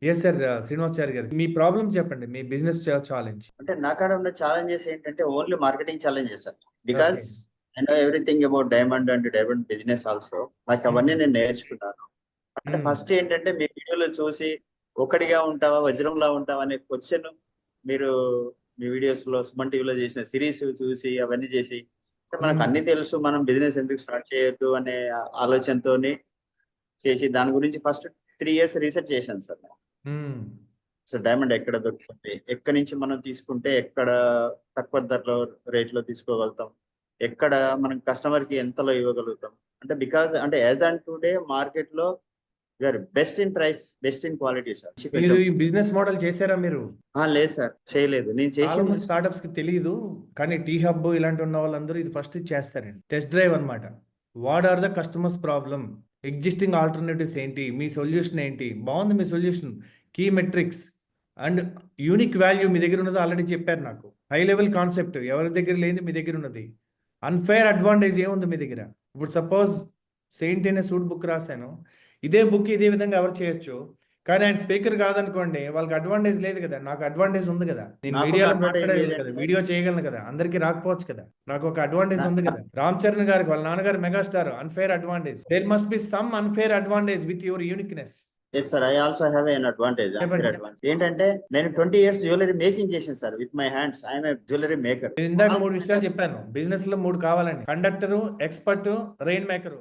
Yes sir. Srinivasachari గారు, మీ problem చెప్పండి, మీ business challenge. అంటే నా కాడ ఉన్న ఛాలెంజెస్ ఏంటంటే only marketing challenges sir. Okay. Because I know everything about diamond and diamond business also. నాకు అవన్నీ నేను నేర్చుకున్నాను. అంటే ఫస్ట్ ఏంటంటే మీ వీడియోలో చూసి ఒకటిగా ఉంటావా వజ్రంలా ఉంటావా అనే క్వశ్చన్ మీరు మీ వీడియోస్ లో సుమన్ టీవీలో చేసిన సిరీస్ చూసి అవన్నీ చేసి మనకు అన్ని తెలుసు, మనం బిజినెస్ ఎందుకు స్టార్ట్ చేయొద్దు అనే ఆలోచనతోని చేసి దాని గురించి ఫస్ట్ 3 years రీసెర్చ్ చేశాను సార్. సో డైమండ్ ఎక్కడ దొరుకుతుంది, ఎక్కడి నుంచి మనం తీసుకుంటే ఎక్కడ తక్కువ ధరలో రేట్లో తీసుకోగలుగుతాం, ఎక్కడ మనం కస్టమర్ కి ఎంతలో ఇవ్వగలుగుతాం. అంటే బికాస్ అంటే యాజ్ అండ్ టుడే మార్కెట్ లో best in price, best in quality sir. మీరు ఈ బిజినెస్ మోడల్ చేశారా మీరు? లేదు సార్, చేయలేదు. నేను చాలా మంది చేసి స్టార్ట్అప్స్ కి తెలియదు, కానీ టీ హబ్ ఇలాంటి ఉన్న వాళ్ళందరూ ఇది ఫస్ట్ చేస్తారండి. టెస్ట్ డ్రైవ్ అన్నమాట. What are the customers problem, existing alternatives ఏంటి, మీ సొల్యూషన్ ఏంటి, బాగుంది మీ solution, key metrics and unique value మీ దగ్గర ఉన్నది ఆల్రెడీ చెప్పారు నాకు. హై లెవెల్ కాన్సెప్ట్ ఎవరి దగ్గర లేని మీ దగ్గర ఉన్నది. అన్ఫేర్ అడ్వాంటేజ్ ఏముంది మీ దగ్గర? ఇప్పుడు సపోజ్ సెయింట్ అనే సూట్ బుక్ రాశాను, ఇదే బుక్ ఇదే విధంగా ఎవరు చేయొచ్చు, కానీ ఆయన స్పీకర్ కాదనుకోండి, వాళ్ళకి అడ్వాంటేజ్ లేదు కదా, నాకు అడ్వాంటేజ్ ఉంది కదా. నేను నాకు మీడియాలో advantage మాట్లాడగలను లేదండి కదా, సార్. వీడియో చేయగలను కదా, అందరికీ రాకపోవచ్చు కదా, నాకు ఒక అడ్వాంటేజ్ ఉంది కదా. నా- రామ్ చరణ్ గారికి వాళ్ళ నాన్నగారు megastar, unfair advantage. There must be some unfair advantage with your uniqueness. Yes sir, I also have an advantage. చెప్పండి. ఏంటంటే నేను 20 years జ్యువెలరీ మేకింగ్ చేశాను sir with my hands. I'm a jewellery maker. నేను ఇందాక 3 విషయాలు చెప్పాను. బిజినెస్ లో 3 కావాలండి: కండక్టర్, ఎక్స్పర్ట్, రెయిన్ మేకర్.